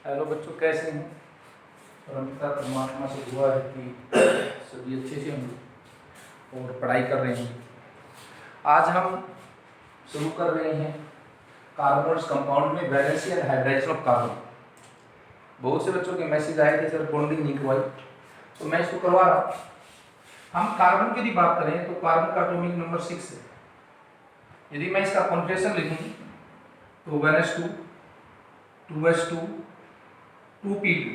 Hello बच्चों, कैसे हैं। परमपिता परमात्मा से दुआ है कि सभी अच्छे से होंगे और पढ़ाई कर रहे हैं। आज हम शुरू कर रहे हैं कार्बन कंपाउंड में valency and hybridisation of carbon. बहुत से बच्चों के मैसेज आए थे सर बॉन्डिंग नहीं करवाई, तो मैं इसको करवा रहा हूँ। हम कार्बन की यदि बात करें तो कार्बन का एटॉमिक नंबर 6 है। यदि मैं इसका कॉन्फ़िगरेशन लिखूँ तो 1s2 2s2 2p2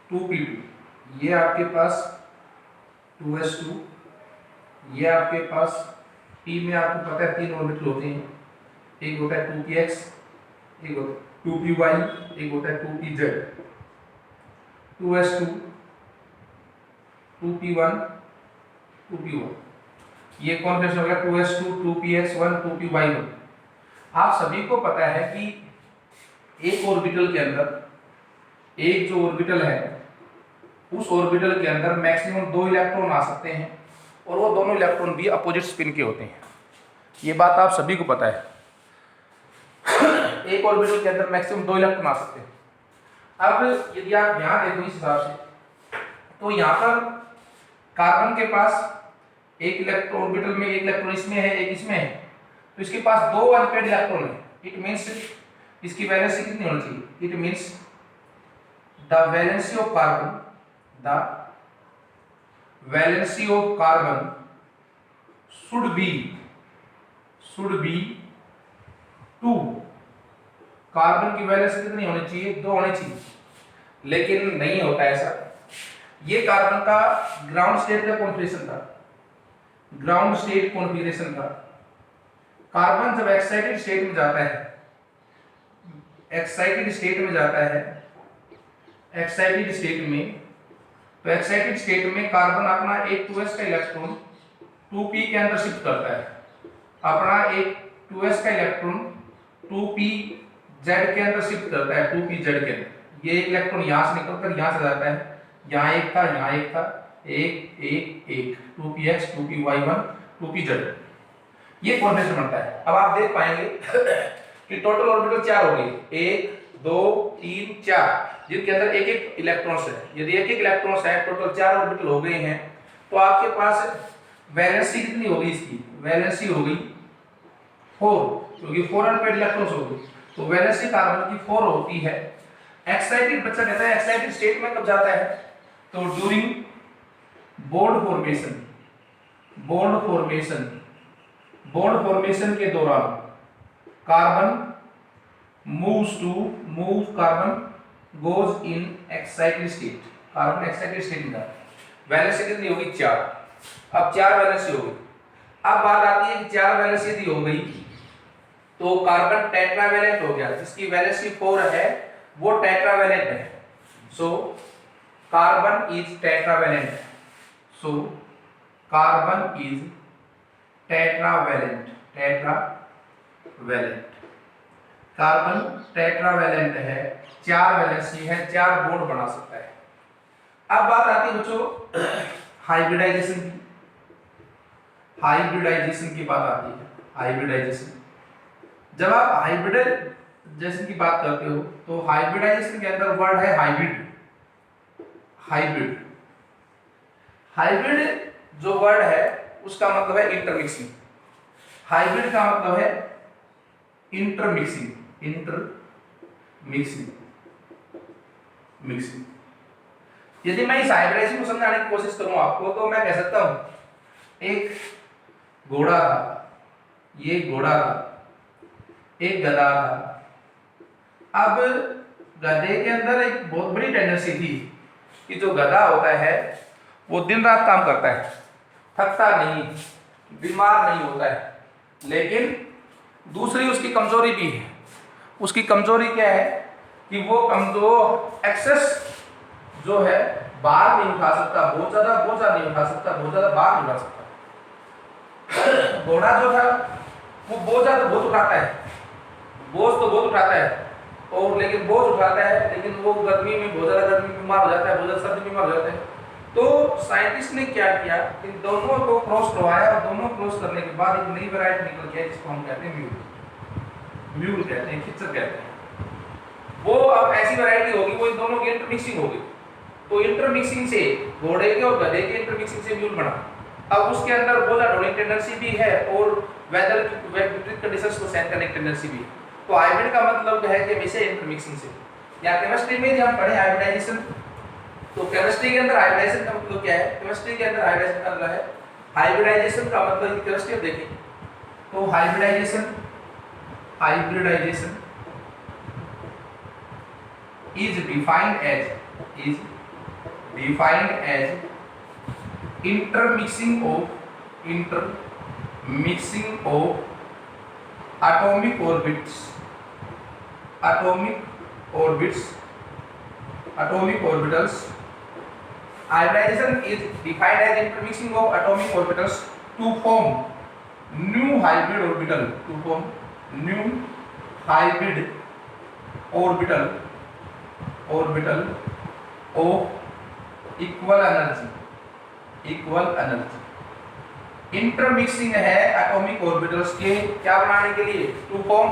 2p2, ये आपके पास 2s2, ये आपके पास p में आपको पता है 3 ऑर्बिटल होते हैं। एक होता है 2px, एक होता है 2py, एक होता है 2pz। 2s2 2p1 2p1, ये कॉन्बिनेशन हो गया 2s2 2px1 2py1। आप सभी को पता है कि एक ऑर्बिटल के अंदर, एक जो ऑर्बिटल है उस ऑर्बिटल के अंदर मैक्सिमम 2 इलेक्ट्रॉन आ सकते हैं और वो दोनों इलेक्ट्रॉन भी अपोजिट स्पिन के होते हैं। ये बात आप सभी को पता है। एक ऑर्बिटल के अंदर मैक्सिमम 2 इलेक्ट्रॉन आ सकते हैं। अब यदि आप ध्यान दें तो इस हिसाब से, तो यहाँ पर कार्बन के पास एक इलेक्ट्रॉन ऑर्बिटल में, एक इलेक्ट्रॉन इसमें है, एक इसमें है, तो इसके पास 2 अनपेयर्ड इलेक्ट्रॉन है। इट मीन्स इसकी वैलेंसी कितनी होनी चाहिए? It means the valency of carbon should be 2। Carbon की वैलेंसी कितनी होनी चाहिए? 2 होनी चाहिए, लेकिन नहीं होता ऐसा। ये कार्बन का ग्राउंड स्टेट का कॉन्फ़िगरेशन था, ग्राउंड स्टेट कॉन्फ़िगरेशन था। कार्बन जब एक्साइटेड स्टेट में जाता है, एक्साइटेड स्टेट में जाता है, एक्साइटेड स्टेट में, तो एक्साइटेड स्टेट में कार्बन अपना एक 2s का इलेक्ट्रॉन 2p के अंदर शिफ्ट करता है। अपना एक 2s का इलेक्ट्रॉन 2pz के अंदर शिफ्ट करता है, 2pz के अंदर। ये एक इलेक्ट्रॉन यहाँ से निकलकर यहाँ से जाता है, यहाँ एक था, यहाँ एक था, एक एक एक 2px 2py1 2pz, ये कॉन्फ़िगरेशन बनता है। अब आप देख पाएंगे कि टोटल ऑर्बिटल 4 हो गए, 1 2 3 4, जिनके अंदर एक एक इलेक्ट्रॉन्स है। यदि एक एक इलेक्ट्रॉन्स है, टोटल 4 ऑर्बिटल हो गए हैं, तो आपके पास वैलेंसी कितनी होगी? इसकी वैलेंसी होगी 4, क्योंकि 4 अनपेयर्ड इलेक्ट्रॉन्स होगी, तो वैलेंसी कार्बन की 4 होती है। एक्साइटेड, बच्चा कहता है एक्साइटेड स्टेट में कब जाता है? तो during bond formation, bond formation के दौरान carbon carbon goes in excited state, carbon excited state में। वैलेंसी कितनी होगी? 4। अब 4 वैलेंसी होगी। अब बात आती है कि 4 वैलेंसी यदि हो गई तो कार्बन टेट्रावैलेंट हो गया। जिसकी वैलेंसी 4 है वो टेट्रावैलेंट है। So carbon is tetravalent, so carbon is tetravalent, carbon tetravalent है, 4 वैलेंसी है, 4 बॉन्ड बना सकता है। अब बात आती है बच्चों हाइब्रिडाइजेशन की। हाइब्रिडाइजेशन की बात आती है। हाइब्रिडाइजेशन, जब आप हाइब्रिडाइजेशन की बात करते हो तो हाइब्रिडाइजेशन के अंदर वर्ड है हाइब्रिड। हाइब्रिड जो वर्ड है उसका मतलब है इंटरमिक्सिंग। हाइब्रिड का मतलब है इंटरमिक्सिंग, मिक्सिंग। यदि मैं इस हाइब्रिडाइजेशन को समझाने की कोशिश करूं आपको, तो मैं कह सकता हूं एक घोड़ा था, ये घोड़ा था, एक गधा था। अब गधे के अंदर एक बहुत बड़ी टेंडेंसी थी कि जो गधा होता है वो दिन रात काम करता है, थकता नहीं, बीमार नहीं होता है। लेकिन दूसरी उसकी कमजोरी भी है। उसकी कमजोरी क्या है कि वो कमजोर एक्सेस जो है भार नहीं उठा सकता, बहुत ज्यादा बोझा नहीं उठा सकता, बहुत ज्यादा भार नहीं उठा सकता। घोड़ा जो था वो बोझा तो बहुत उठाता है, बोझ तो बहुत उठाता है, और लेकिन बोझ उठाता है, लेकिन वो गर्मी में बहुत ज्यादा गर्मी बीमार हो जाता है, बहुत ज्यादा सर्दी बीमार हो जाता है। तो साइंटिस्ट ने क्या किया, इन दोनों को क्रॉस करवाया, और दोनों क्रॉस करने के बाद एक नई वैरायटी निकल गया जिसको हम कहते हैं म्यूल कहते हैं, खिच्चर कहते हैं। वो अब ऐसी वैरायटी होगी, वो इन दोनों की इंटरमिक्सिंग होगी। तो इंटरमिक्सिंग से घोड़े के और गधे के इंटरमिक्सिंग से म्यूल बना। अब उसके अंदर बोला डोलिंग टेंडेंसी भी है और वेदर विपरीत कंडीशंस को सहन करने की टेंडेंसी भी है। तो हाइब्रिड का मतलब है कि हमेशा इंटरमिक्सिंग से। या केमिस्ट्री में जब हम पढ़े हाइब्रिडाइजेशन, तो केमिस्ट्री के अंदर हाइब्रिडाइजेशन का मतलब क्या है? केमिस्ट्री के अंदर हाइब्रिडाइजेशन का मतलब है, हाइब्रिडाइजेशन का मतलब केमिस्ट्री देखें तो hybridisation is defined as intermixing of atomic orbitals hybridization is defined as intermixing of atomic orbitals to form new hybrid orbital of equal energy। Intermixing है एटॉमिक ऑर्बिटल्स के क्या बनाने के लिए? To form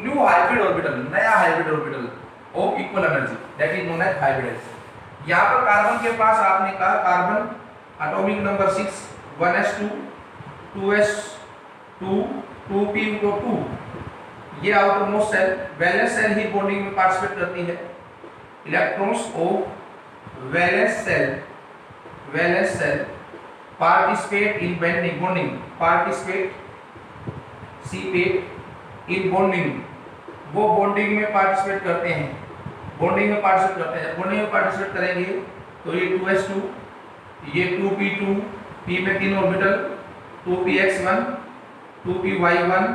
new hybrid orbital, नया hybrid orbital of equal energy, that is known as hybridisation. यहाँ पर carbon के पास आपने कहा carbon atomic number 6 1s2 2s2 2p2, ये outermost shell valence shell ही बॉन्डिंग में पार्टिसिपेट करती है। Electrons of valence shell participate in bonding, वो बॉन्डिंग में पार्टिसिपेट करते हैं, बॉन्डिंग में पार्टिसिपेट करेंगे तो ये 2s2, ये 2p2, p में 3 ऑर्बिटल, 2px1, 2py1,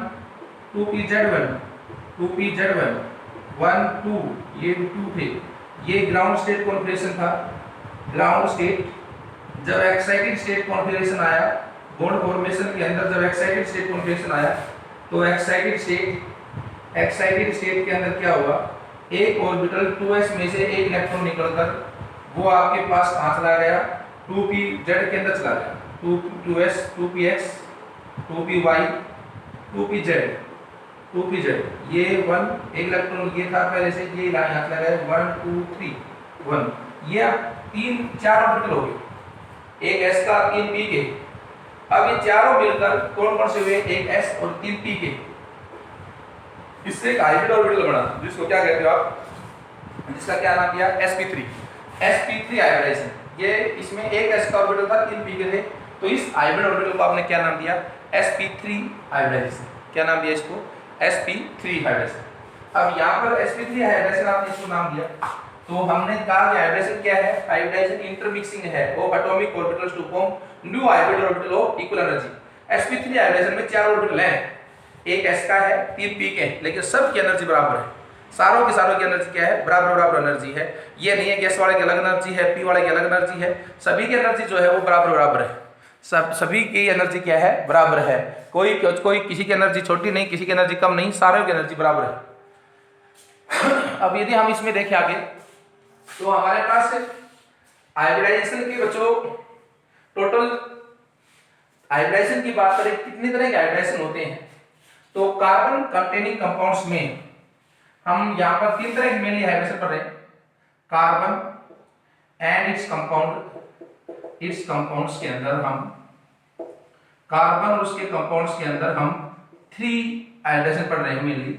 2pz1, 1 2, ये 2 थे। ये ग्राउंड स्टेट कॉन्फिगरेशन था। ग्राउंड स्टेट जब एक्साइटेड स्टेट कॉन्फिगरेशन आया, बॉन्ड फॉर्मेशन के अंदर जब एक्साइटेड स्टेट कॉन्फिगरेशन आया, तो एक्साइटेड स्टेट के अंदर क्या हुआ? एक ऑर्बिटल 2s में से एक इलेक्ट्रॉन निकलकर वो आपके पास कहां चला गया? 2pz के अंदर चला गया। 2s 2px 2py 2pz, ये 1 एक इलेक्ट्रॉन ये था पहले से, ये यहां चला गया 1 2 3 1, ये अब 4 ऑर्बिटल हो गए, एक s का 3 p के। अब ये चारों मिलकर कौन से हुए? एक s और 3 p के। इससे एक हाइब्रिड ऑर्बिटल बना, जिसको क्या कहते हो आप? जिसका क्या नाम दिया? sp3 hybridisation. ये इसमें एक s का ऑर्बिटल था, 3 p के थे, तो इस हाइब्रिड ऑर्बिटल को आपने क्या नाम दिया? sp3 hybridisation. क्या नाम दिया इसको? sp3 hybridisation. अब यहाँ पर sp3 हाइब्रिडाइजेशन आपने इसको नाम दिया, तो हमने कहा कि हाइब्रिडाइजेशन क्या है? हाइब्रिडाइजेशन इंटरमिक्सिंग है of atomic orbitals to form new hybrid orbital of equal energy. sp3 hybridisation में 4 ऑर्बिटल हैं, एक s का है, 3 p के, लेकिन सब की एनर्जी बराबर है। सारों की एनर्जी क्या है? बराबर एनर्जी है। ये नहीं है कि s वाले की अलग एनर्जी है, p वाले की अलग एनर्जी है, सभी की एनर्जी जो है वो बराबर है। सभी की एनर्जी क्या है? बराबर है। कोई किसी की एनर्जी छोटी नहीं, किसी की एनर्जी कम नहीं, सारों की एनर्जी बराबर है। अब यदि हम इसमें देखें आगे, तो हमारे पास हाइब्रिडाइजेशन के बच्चों टोटल हाइब्रिडाइजेशन की बात करें, कितने तरह के हाइब्रिडाइजेशन होते हैं? तो कार्बन कंटेनिंग कंपाउंड्स में हम यहाँ पर 3 तरह की मेनली हाइब्रिडेशन पढ़ रहे हैं। कार्बन एंड इट्स कंपाउंड्स के अंदर हम कार्बन और उसके कंपाउंड्स के अंदर हम 3 हाइब्रिडेशन पढ़ रहे हैं mainly.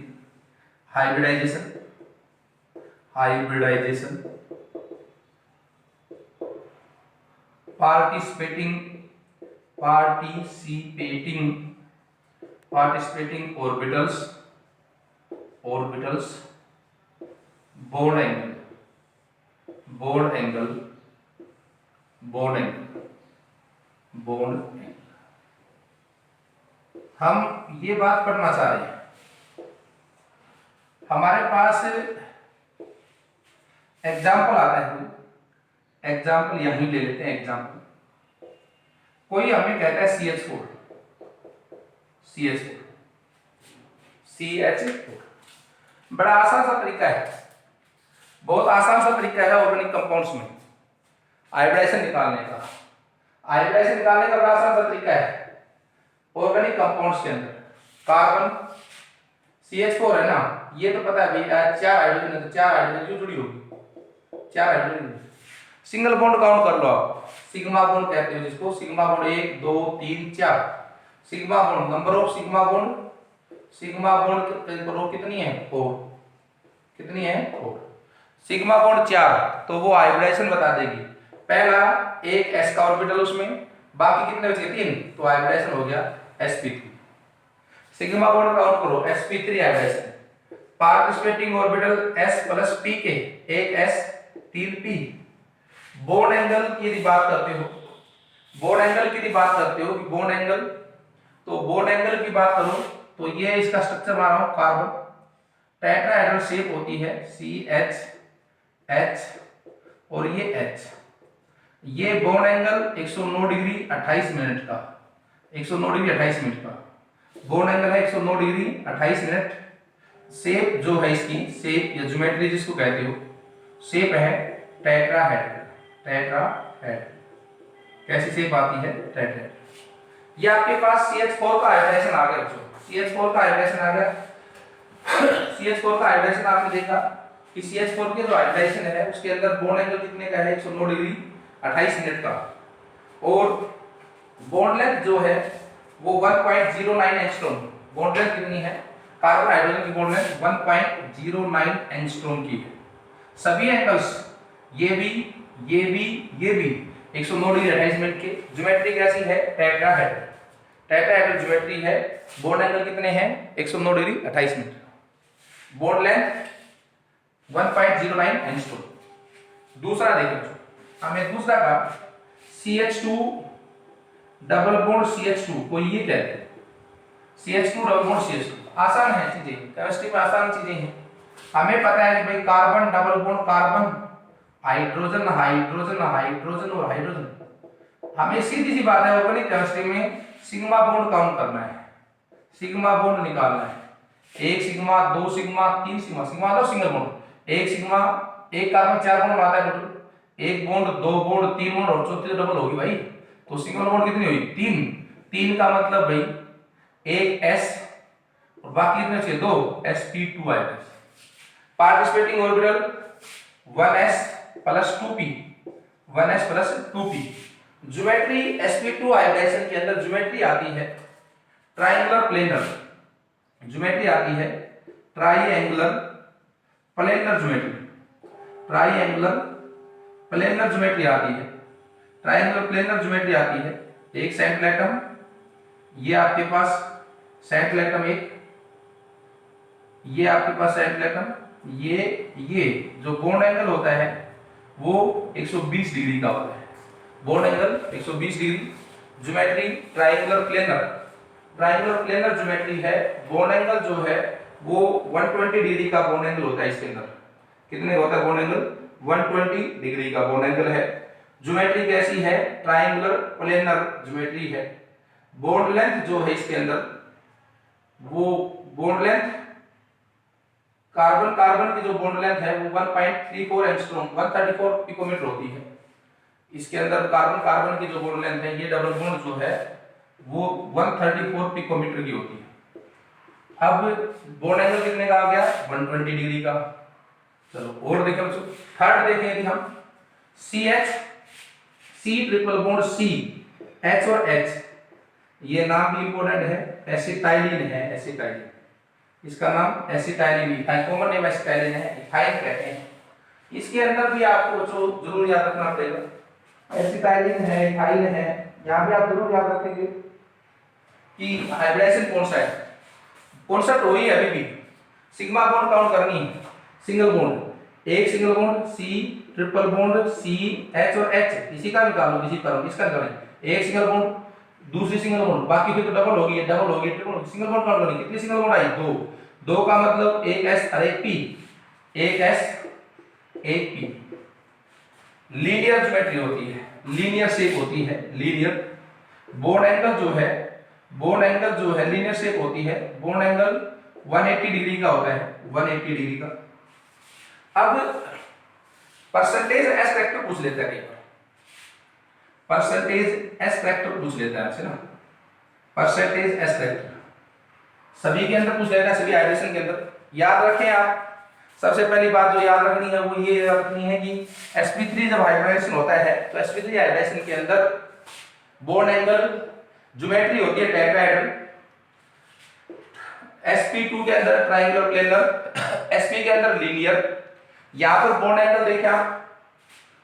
Hybridisation participating orbitals bond angle हम ये बात पढ़ना चाह रहे हैं। हमारे पास एग्जाम्पल आता है, एग्जाम्पल यहीं ले लेते हैं। एग्जाम्पल कोई हमें कहता है CH4 बड़ा आसान सा तरीका है, बहुत आसान सा तरीका है ऑर्गेनिक कंपाउंड्स में हाइब्रिडाइजेशन निकालने का। बड़ा आसान सा तरीका है ऑर्गेनिक कंपाउंड्स के अंदर। कार्बन CH4 है ना, ये तो पता है भाई, 4 हाइड्रोजन है तो 4 हाइड्रोजन क्यों जुड़ी होगी, 4 हाइड्रोजन। सिंगल बॉन्ड काउंट कर लो आप, सिग्मा बॉन्ड कहते हैं जिसको, sigma bond 1 2 3 4, sigma bond, number of sigma bond, sigma bond रो कितनी है 4, कितनी है 4, सिग्मा बॉन्ड 4, तो वो हाइब्रिडाइजेशन बता देगी। पहला एक s का ऑर्बिटल उसमें, बाकी कितने बचे 3, तो हाइब्रिडाइजेशन हो गया sp3। सिग्मा बॉन्ड काउंट करो sp3 hybridisation, participating orbital s plus p के, एक s 3 p। बॉन्ड एंगल की यदि बात करते हो, बॉन्ड एंगल की यदि बात करते हो कि बॉन्ड एंगल, तो बॉन्ड एंगल की बात करो तो ये इसका स्ट्रक्चर बना रहा हूं कार्बन, टेट्राहेड्रल शेप होती है CH H और ये H। ये बॉन्ड एंगल 109 डिग्री 28 मिनट का, 109 डिग्री 28 मिनट का बॉन्ड एंगल है, 109 डिग्री 28 मिनट। शेप जो है इसकी, शेप या ज्योमेट्री जिसको कहते हो, शेप है टेट्राहेड्रल, टेट्राहेड्रल। कैसी शेप आती है, टेट्राहेड्रल। ये आपके पास CH4 का हाइब्रिडेशन आ गया बच्चों, CH4 का हाइब्रिडेशन आ गया। CH4 का हाइब्रिडेशन आपने देखा कि CH4 के जो हाइब्रिडेशन है उसके अंदर बॉन्ड एंगल कितने का है, 109 डिग्री 28 मिनट का, और बॉन्ड लेंथ जो है वो 1.09 एंगस्ट्रॉम। बॉन्ड लेंथ कितनी है, कार्बन हाइड्रोजन की बॉन्ड लेंथ 1.09 एंगस्ट्रॉम की है। सभी एंगल्स ये भी, ये भी, ये भी 109 डिग्री 28 मिनट के। ज्योमेट्री कैसी है, टेट्राहेड्रल, टेट्राहेड्रल ज्योमेट्री है। बॉन्ड एंगल कितने हैं, 109 degree 28 minute, bond length 1.09 angstrom. दूसरा देखो हमें, दूसरा का CH2 डबल बॉन्ड CH2 को ये कहते हैं, CH2 डबल बॉन्ड CH2। आसान है चीजें, केमिस्ट्री में आसान चीजें हैं। हमें पता है कि भाई carbon double bond carbon, hydrogen hydrogen hydrogen और हाइड्रोजन। हमें सीधी सी बात है ऑर्गेनिक केमिस्ट्री में सिग्मा बॉन्ड काउंट करना है, सिग्मा बॉन्ड निकालना है। 1 सिग्मा 2 सिग्मा 3 सिग्मा, सिग्मा तो सिंगल बॉन्ड, 1 सिग्मा, एक कार्बन 4 बॉन्ड आता है टोटल, 1 बॉन्ड 2 बॉन्ड 3 बॉन्ड और चौथी तो डबल होगी भाई, तो सिंगल बॉन्ड कितनी हुई 3, 3 का मतलब भाई एक S और बाकी कितने बचे 2, sp2 आएगा। Participating orbital 1s plus 2p, 1s plus 2p। Geometry sp2 hybridisation के अंदर ज्योमेट्री आती है ट्रायंगुलर प्लेनर, ज्योमेट्री आती है triangular planar geometry, triangular planar geometry आती है, ट्रायंगुलर प्लेनर ज्योमेट्री आती है। एक सेंट्रल एटम, ये आपके पास सेंट्रल एटम एक, ये आपके पास सेंट्रल एटम, ये जो बॉन्ड एंगल होता है वो 120 डिग्री का होता है, bond angle 120 degree. Geometry triangular planar, triangular planar geometry है। बॉन्ड एंगल जो है वो 120 डिग्री का बॉन्ड एंगल होता है इसके अंदर। कितने होता है बॉन्ड एंगल, 120 डिग्री का बॉन्ड एंगल है। ज्योमेट्री कैसी है, ट्रायंगुलर प्लेनर ज्योमेट्री है। बॉन्ड लेंथ जो है इसके अंदर, वो बॉन्ड लेंथ कार्बन कार्बन की जो बॉन्ड लेंथ है वो 1.34 एंगस्ट्रॉम, 134 पिकोमीटर होती है। इसके अंदर कार्बन कार्बन की जो बॉन्ड लेंथ है, ये डबल बॉन्ड जो है वो 134 पिकोमीटर की होती है। अब बॉन्ड एंगल कितने का आ गया, 120 डिग्री का। चलो और देखें बच्चों, थर्ड देखें यदि हम, CH, C triple bond C, H और H, ये नाम भी इंपॉर्टेंट है, एसिटाइलिन है, एसिटाइलिन, इसका नाम एसिटाइलिन, कॉमन नेम एसिटाइलिन है, इथाइल कहते हैं। इसके अंदर भी आपको जो जरूर याद रखना पड़ेगा, एसिटाइलिन है, इथाइल है, यहाँ भी आप जरूर याद रखेंगे कि हाइब्रिडेशन कौन सा है। कॉन्सेप्ट वही है अभी भी, सिग्मा बॉन्ड काउंट करनी है, सिंगल बॉन्ड, एक single bond C triple bond C H और H, इसी का निकालो, किसी पर इसका निकालें, एक सिंगल बॉन्ड दूसरी सिंगल बॉन्ड, बाकी फिर तो डबल होगी, डबल होगी, ट्रिपल होगी, सिंगल बॉन्ड काउंट करेंगे, कितनी सिंगल बॉन्ड आई, 2, 2 का मतलब एक S और एक P, एक S एक P। लीनियर ज्योमेट्री होती है, लीनियर शेप होती है, लीनियर। बॉन्ड एंगल जो है, बॉन्ड एंगल जो है लीनियर शेप होती है, बॉन्ड एंगल 180 डिग्री का होता है, 180 डिग्री का। अब परसेंटेज एस फैक्टर पूछ लेता है कई बार, परसेंटेज एस फैक्टर पूछ लेता है आपसे ना, परसेंटेज एस फैक्टर सभी के अंदर पूछ लेता है, सभी हाइब्रिडेशन के अंदर। याद रखें आप, सबसे पहली बात जो याद रखनी है वो ये रखनी है कि sp3 जब हाइब्रिडाइजेशन होता है तो sp3 हाइब्रिडाइजेशन के अंदर बॉन्ड एंगल ज्योमेट्री होती है टेट्राहेड्रल, sp2 के अंदर ट्रायंगुलर प्लेनर, sp के अंदर लीनियर। यहां पर बॉन्ड एंगल देखें आप,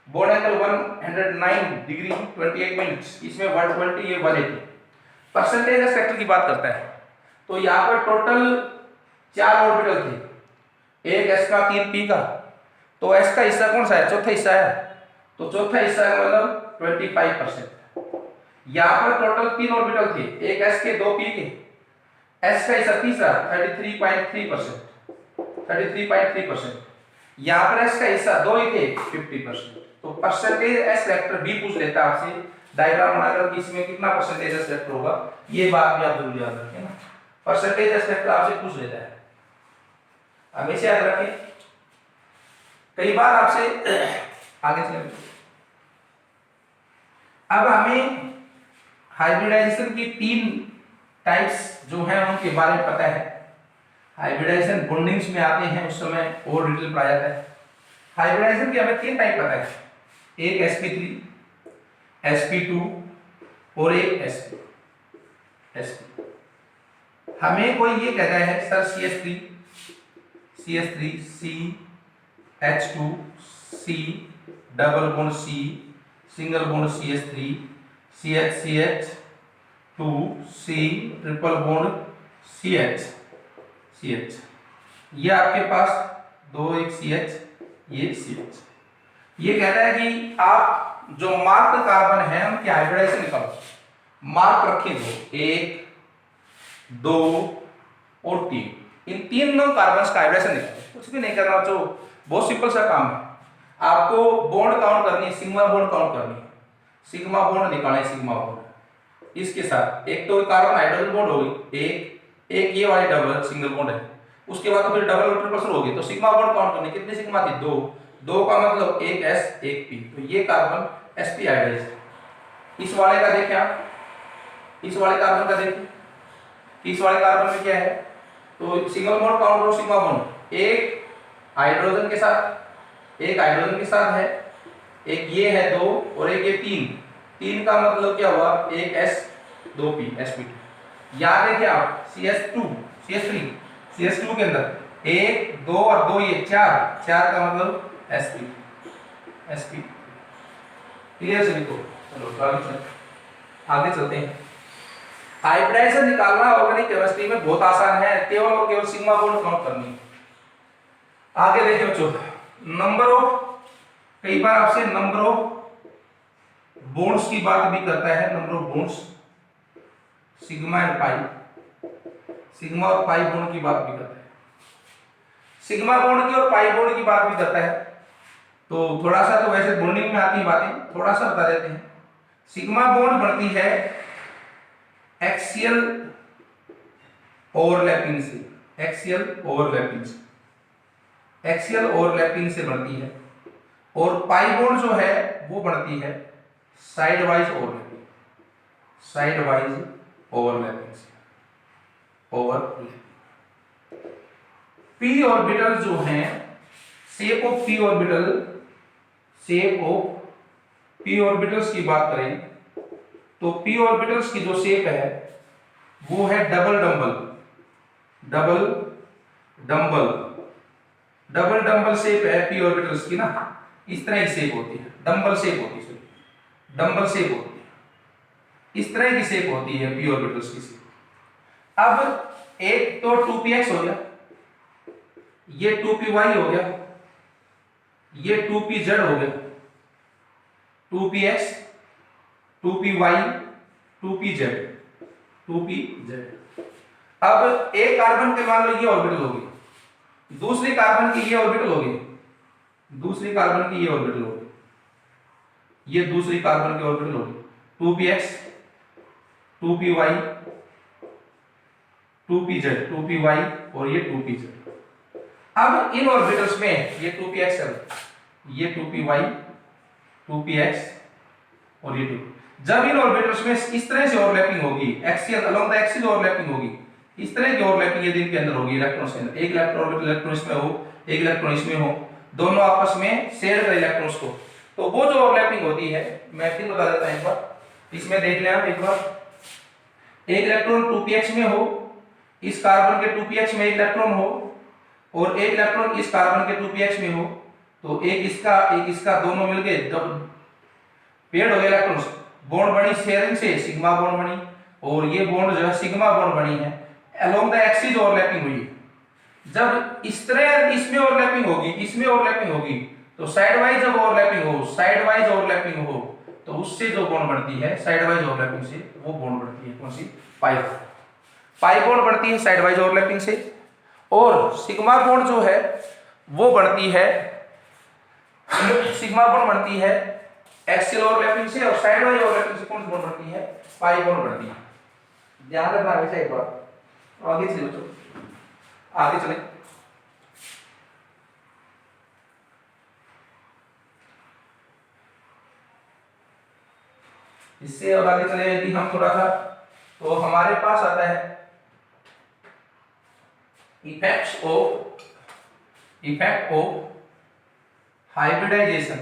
बॉन्ड एंगल 109 डिग्री 28 मिनट्स, इसमें 120 ये 180। परसेंटेज एस्पेक्ट की बात करता है तो यहाँ पर टोटल 4 ऑर्बिटल थे, एक s का 3 p का, तो s का हिस्सा कौन सा है, चौथा हिस्सा है, तो चौथा हिस्सा का मतलब 25%। यहाँ पर टोटल 3 ऑर्बिटल थे, एक s के 2 p के, s का हिस्सा तीसरा 33.3%, 33.3%। यहाँ पर s का हिस्सा 2 ही थे 50%। तो परसेंटेज एस वेक्टर भी पूछ लेता है आपसे, डायग्राम बनाकर कि इसमें कितना परसेंटेज एस वेक्टर होगा, ये बात भी आप जरूर याद रखें ना, परसेंटेज एस वेक्टर आपसे पूछ लेता है, हमेशा याद रखें। कई बार आपसे आगे चलें, अब हमें हाइब्रिडाइजेशन की 3 टाइप्स जो हैं उनके बारे में पता है। हाइब्रिडाइजेशन बॉन्डिंग्स में आते हैं उस समय और डिटेल पढ़ा जाता है। हाइब्रिडाइजेशन की हमें 3 टाइप पता है, एक sp3, sp2 और एक sp। हमें कोई ये कहता है sir CH3 C H2 C double bond C single bond CH3 CH2 C triple bond CH, ये आपके पास 2 एक CH, ये CH। ये कहता है कि आप जो मार्क कार्बन है उनके हाइब्रिडाइजेशन निकालो, मार्क रखें 2, 1 2 और 3, इन 3 कार्बन का हाइब्रिडाइजेशन निकालो, कुछ भी नहीं करना, जो बहुत सिंपल सा काम है। आपको बॉन्ड काउंट करनी है, सिग्मा बॉन्ड काउंट करनी है, सिग्मा बॉन्ड निकालें, सिग्मा बॉन्ड इसके साथ एक तो कार्बन हाइड्रोजन बॉन्ड होगी, एक ये वाली डबल सिंगल बॉन्ड है, उसके बाद तो फिर डबल और ट्रिपल होगी, तो सिग्मा बॉन्ड काउंट करनी, कितनी सिग्मा थी, 2 का मतलब एक s एक p, तो ये कार्बन sp हाइब्रिडाइजेशन। इस वाले का देखें आप, इस वाले कार्बन का देखें, इस वाले कार्बन में क्या है, तो सिंगल बॉन्ड काउंट करो, सिग्मा बॉन्ड एक हाइड्रोजन के साथ है, एक ये है 2 और एक ये 3 का मतलब क्या हुआ, एक s 2p sp2। याद देखिए आप CH3 के अंदर 1 2 और 2 ये 4 का मतलब sp। क्लियर सभी को, चलो आगे चलते हैं। हाइब्रिडाइजेशन निकालना ऑर्गेनिक केमिस्ट्री में बहुत आसान है, केवल और केवल सिग्मा बॉन्ड काउंट करनी है। आगे देखिए बच्चों, नंबर ऑफ, कई बार आपसे नंबर ऑफ बॉन्ड्स की बात भी करता है, number of bonds sigma and pi, sigma और पाई बॉन्ड की बात भी करता है, सिग्मा बॉन्ड की और पाई बॉन्ड की बात भी करता है। तो थोड़ा सा, तो वैसे बॉन्डिंग में आती है बातें, थोड़ा सा बता देते हैं। सिग्मा बॉन्ड बनती है एक्सियल ओवरलैपिंग से, एक्सियल ओवरलैपिंग से बनती है, और पाई बॉन्ड जो है वो बनती है साइड वाइज ओवरलैपिंग से, p ऑर्बिटल जो हैं, शेप ऑफ p ऑर्बिटल्स की बात करें तो p ऑर्बिटल्स की जो शेप है वो है डबल डंबल शेप है p ऑर्बिटल्स की ना, इस तरह की शेप होती है, डंबल शेप होती है, इस तरह की शेप होती है p ऑर्बिटल्स की शेप। अब एक तो 2px हो गया, ये 2py हो गया, ये 2pz हो गया, 2px 2py 2pz। अब एक कार्बन के मान लो ये ऑर्बिटल होगी, दूसरी कार्बन की ये ऑर्बिटल होगी, ये दूसरी कार्बन की ऑर्बिटल होगी, 2px 2py 2py और ये 2pz। अब इन ऑर्बिटल्स में ये 2px है, ये 2py 2px और ये 2, जब इन ऑर्बिटल्स में इस तरह से ओवरलैपिंग होगी, axial along the axis overlapping होगी, इस तरह की ओवरलैपिंग यदि इनके अंदर होगी इलेक्ट्रॉन के अंदर, एक इलेक्ट्रॉन इसमें हो, एक इलेक्ट्रॉन इसमें हो, दोनों आपस में शेयर कर इलेक्ट्रॉन्स को, तो वो जो ओवरलैपिंग होती है, मैं फिर बता देता हूं एक बार, इसमें देख लें आप एक बार, एक इलेक्ट्रॉन 2px में हो, इस कार्बन के 2px में एक इलेक्ट्रॉन हो, और एक इलेक्ट्रॉन इस कार्बन के 2px में हो, तो एक इसका दोनों मिलके जब पेड़ हो गया इलेक्ट्रॉन्स, बॉन्ड बनी शेयरिंग से, सिग्मा बॉन्ड बनी, और ये बॉन्ड जो है सिग्मा बॉन्ड बनी है, अलोंग द एक्सिस ओवरलैपिंग हुई। जब इस तरह इसमें ओवरलैपिंग होगी, इसमें ओवरलैपिंग होगी, तो साइड वाइज जब ओवरलैपिंग हो, साइड वाइज ओवरलैपिंग हो, तो उससे जो बॉन्ड बनती है साइड वाइज ओवरलैपिंग से, वो बॉन्ड बनती है कौन सी, पाई बॉन्ड बनती है साइड वाइज ओवरलैपिंग से। और सिग्मा बॉन्ड जो है वो बनती है, सिग्मा बॉन्ड बनती है एक्सियल ओवरलैपिंग से, और साइड वाइज ओवरलैपिंग से कौन सी बॉन्ड बनती है, पाई बॉन्ड बनती है। ध्यान रखना हमेशा एक बार। आगे चलिए बच्चों, आगे चलें। इससे और आगे चले यदि हम थोड़ा सा, तो हमारे पास आता है effect of hybridisation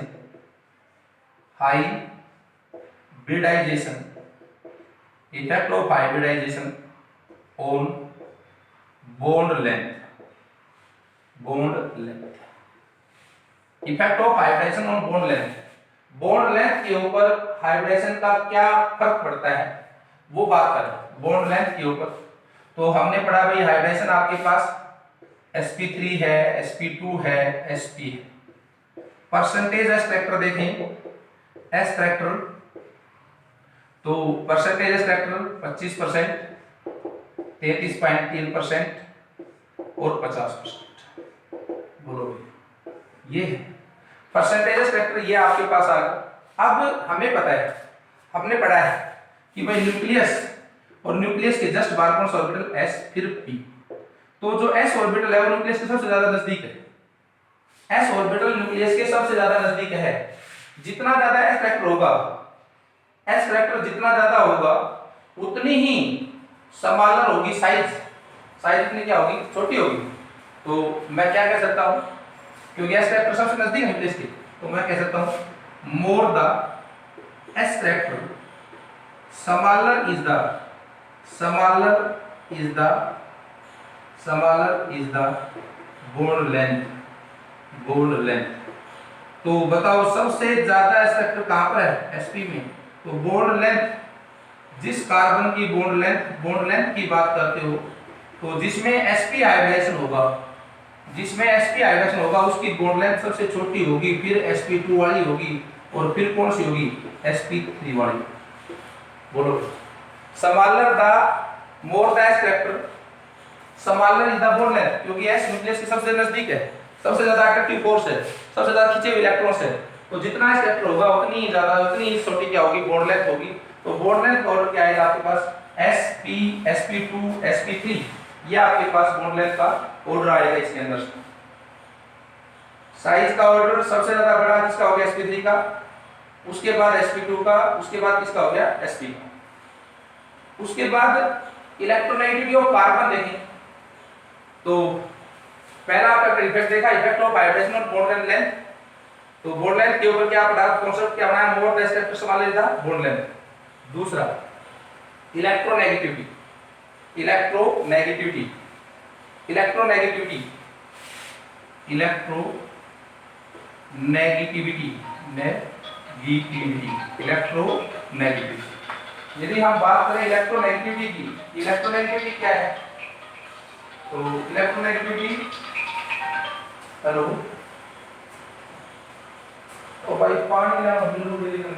effect of hybridisation on bond length, effect of hybridisation on bond length के ऊपर हाइब्रिडेशन का क्या फर्क पड़ता है, वो बात करें बॉन्ड लेंथ के ऊपर। तो हमने पढ़ा भाई हाइब्रिडेशन आपके पास sp3 है, sp2 है, sp है। परसेंटेज एस फैक्टर देखें, एस फैक्टर, तो परसेंटेज एस फैक्टर 25%, 33.3% और 50%। बोलो ये है परसेंटेज फैक्टर, ये आपके पास आ गया। अब हमें पता है, हमने पढ़ा है कि भाई न्यूक्लियस और न्यूक्लियस के जस्ट बारकोन ऑर्बिटल s फिर p, तो जो s ऑर्बिटल है वो न्यूक्लियस के सबसे ज्यादा नजदीक है, s ऑर्बिटल न्यूक्लियस के सबसे ज्यादा नजदीक है। जितना ज्यादा s फैक्टर होगा, s फैक्टर जितना ज्यादा होगा उतनी ही समालर होगी साइज इतनी क्या होगी, छोटी होगी। तो मैं क्या कह सकता हूं, क्योंकि एस फैक्टर सबसे नजदीक है न्यूक्लियस के, तो मैं कह सकता हूं more the S factor समालर is the bond length. तो बताओ सबसे ज्यादा एस फैक्टर कहां पर है, sp में। तो बॉन्ड लेंथ, जिस कार्बन की बॉन्ड लेंथ की बात करते हो, तो जिसमें sp हाइब्रिडेशन होगा, उसकी बॉन्ड लेंथ सबसे छोटी होगी, फिर sp2 वाली होगी, और फिर कौन सी होगी, sp3 वाली। बोलो समालर the more the S factor, समालर is the bond length, क्योंकि s न्यूक्लियस के सबसे नजदीक है, सबसे ज्यादा अट्रैक्टिव फोर्स है, सबसे ज्यादा खींचे हुए इलेक्ट्रॉन्स है। तो जितना एस फैक्टर होगा उतनी ही छोटी क्या होगी, बॉन्ड लेंथ होगी। तो बॉन्ड लेंथ और क्या आएगा आपके पास, sp, sp2, sp3, ये आपके पास बॉन्ड लेंथ का ऑर्डर आएगा इसके अंदर। साइज का ऑर्डर सबसे ज्यादा बड़ा किसका हो गया, sp3 का, उसके बाद sp2 का, उसके बाद किसका हो गया, sp का। उसके बाद इलेक्ट्रोनेगेटिविटी ऑफ कार्बन देखें, तो पहला आपका इफेक्ट देखा, effect of hybridisation on bond length. तो बॉन्ड लेंथ के ऊपर क्या पढ़ा, कांसेप्ट क्या बनाया, more the spectrum smaller is the bond length. दूसरा इलेक्ट्रोनेगेटिविटी यदि हम बात करें इलेक्ट्रोनेगेटिविटी की, इलेक्ट्रोनेगेटिविटी क्या है, तो इलेक्ट्रोनेगेटिविटी, हेलो, तो भाई पानी ना बिल्कुल भी नहीं,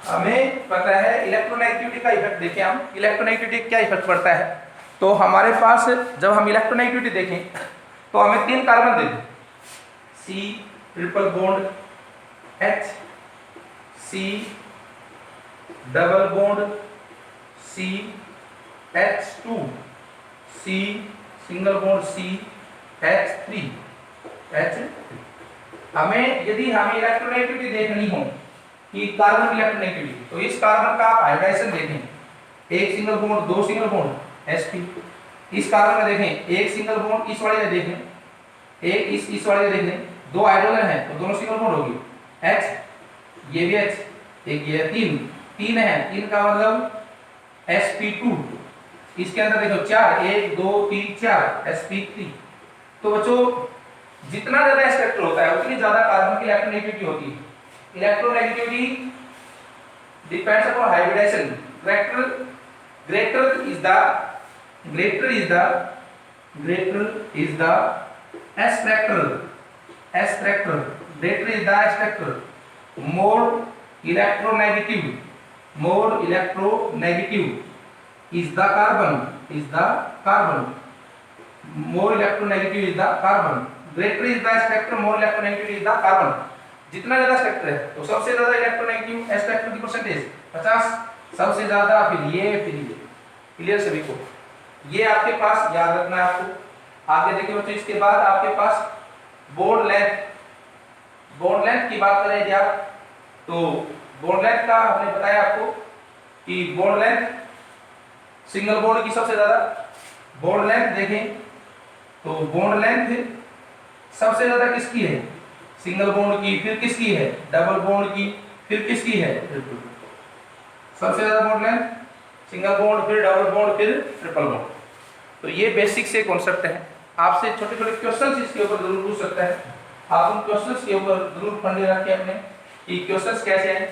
हमें पता है इलेक्ट्रोनेगेटिविटी का इफेक्ट देखें हम, इलेक्ट्रोनेगेटिविटी क्या इफेक्ट पड़ता है। तो हमारे पास जब हम इलेक्ट्रोनेगेटिविटी देखें तो हमें 3 कार्बन दे, C triple bond H, C double bond C, H2, C single bond C, H3। हमें यदि हमें इलेक्ट्रोनेगेटिविटी देखनी हो कि कार्बन की इलेक्ट्रोनेगेटिविटी, तो इस कार्बन का आप हाइब्रिडाइजेशन देखें, एक सिंगल बॉन्ड, दो सिंगल बॉन्ड sp। इस कार्बन में देखें एक सिंगल बॉन्ड, इस वाले में देखें एक, इस वाले में देखें दो हाइड्रोजन है तो दोनों सिंगल बॉन्ड होगी H, ये भी H, एक ये तीन है, तीन का मतलब sp2। इसके अंदर देखो चार, 1 2 3 4 sp3। तो बच्चों जितना ज्यादा स्पेक्ट्रल होता है उतनी ज्यादा कार्बन की इलेक्ट्रोनेगेटिविटी होती है। Electronegativity depends upon hybridisation. greater is the s-spectral, greater is the s-spectral, more electronegative is the carbon, more electronegative is the carbon, greater is the spectrum, more electronegative is the carbon। जितना ज्यादा spectrum है तो सबसे ज्यादा electronegative spectrum की percentage 50, सबसे ज्यादा फिर ये। क्लियर सभी को? ये आपके पास याद रखना है आपको। आगे देखिए बच्चों, इसके बाद आपके पास बॉन्ड लेंथ की बात करें आप, तो बॉन्ड लेंथ का हमने बताया आपको कि बॉन्ड लेंथ सिंगल बॉन्ड की सबसे ज्यादा। बॉन्ड लेंथ देखें तो बॉन्ड लेंथ सबसे ज्यादा किसकी है? सिंगल बॉन्ड की, फिर किसकी है? डबल बॉन्ड की, फिर किसकी है? सबसे ज्यादा बॉन्ड लेंथ सिंगल बॉन्ड, फिर डबल बॉन्ड, फिर ट्रिपल बॉन्ड। तो ये बेसिक से कॉन्सेप्ट है। आपसे छोटे छोटे क्वेश्चंस इसके ऊपर जरूर पूछ सकता है। आप उन क्वेश्चंस के ऊपर जरूर पढ़ने रखें अपने कि क्वेश्चंस कैसे हैं।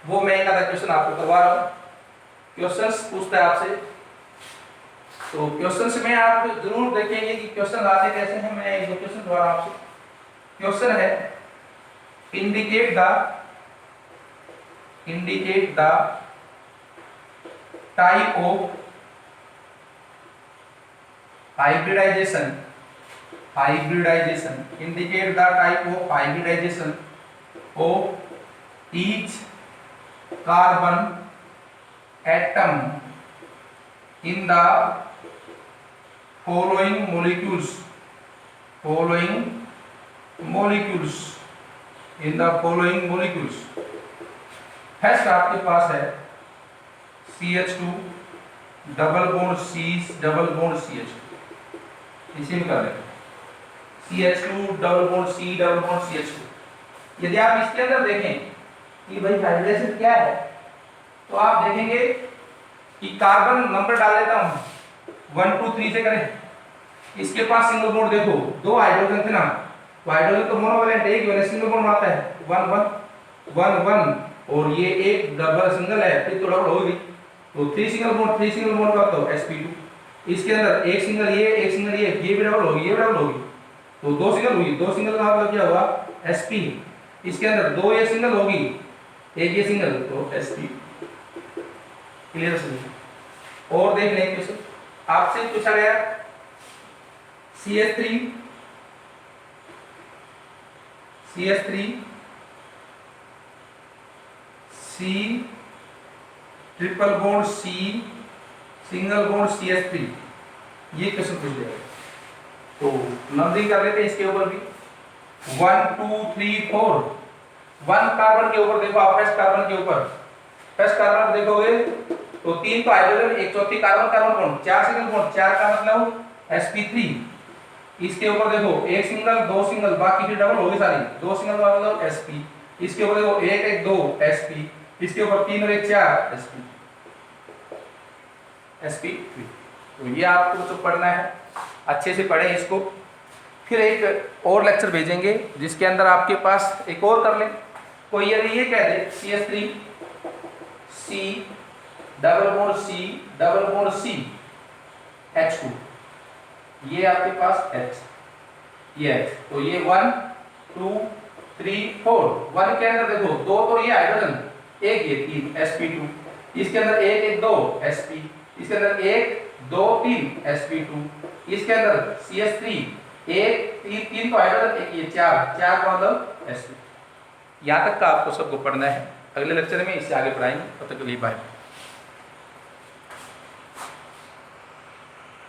वो मैं एक आधा क्वेश्चन आपको करवा रहा हूँ। क्वेश्चंस पूछता है आपसे, तो क्वेश्चंस में आप जरूर देखेंगे कि क्वेश्चन आते कैसे हैं। मैं एक क्वेश्चन दोबारा आपसे, क्वेश्चन है indicate the type of hybridization, indicate the type of hybridization of each carbon atom in the following molecules, first आपके पास है CH2 double bond C double bond CH2, इसी में कर लेंगे CH2 double bond C double bond CH2। यदि आप इसके अंदर देखें कि भाई हाइब्रिडेशन क्या है, तो आप देखेंगे कि कार्बन नंबर डाल देता हूं 1 2 3 से करें। इसके पास सिंगल बॉन्ड देखो, दो हाइड्रोजन थे ना, तो हाइड्रोजन तो मोनोवैलेंट है, एक वैलेंस सिंगल बॉन्ड आता है 1 1 1 1, और ये एक डबल सिंगल है, फिर तो डबल होगी, तो 3 सिंगल बॉन्ड का तो sp2। इसके अंदर एक सिंगल ये भी डबल होगी, ये भी डबल होगी, तो दो सिंगल हुई, दो सिंगल का मतलब क्या हुआ sp। इसके अंदर दो ये सिंगल होगी, एक ये सिंगल, तो sp। क्लियर सभी? और देख लें क्वेश्चन आपसे पूछा गया CH3 C triple bond C single bond CH3, ये क्वेश्चन पूछ लिया। तो नंबरिंग कर लेते हैं इसके ऊपर भी 1 2 3 4। 1 कार्बन के ऊपर देखो आप, फर्स्ट कार्बन के ऊपर, फर्स्ट कार्बन देखोगे तो 3 तो हाइड्रोजन, एक चौथी कार्बन बॉन्ड, 4 सिंगल बॉन्ड, 4 का मतलब sp3। इसके ऊपर देखो एक सिंगल, दो सिंगल, बाकी फिर डबल होगी सारी, दो सिंगल का मतलब sp। इसके ऊपर देखो एक एक दो sp, इसके ऊपर 3 और 1 4 sp3। तो ये आपको तो पढ़ना है, अच्छे से पढ़ें इसको। फिर एक और लेक्चर भेजेंगे जिसके अंदर आपके पास एक और कर लें। कोई यदि ये कह दे CH3 C double bond C H2, ये आपके पास H, ये H, तो ये 1 2 3 4। 1 के अंदर देखो दो तो ये हाइड्रोजन, एक ये 3 sp2। इसके अंदर एक एक दो sp, इसके अंदर 1 2 3 sp2। इसके अंदर CH3 1 3 तो हाइड्रोजन, एक ये 4 का मतलब sp। यहाँ तक का आपको सबको पढ़ना है। अगले लेक्चर में इससे आगे पढ़ाएंगे। तब तक के लिए बाय।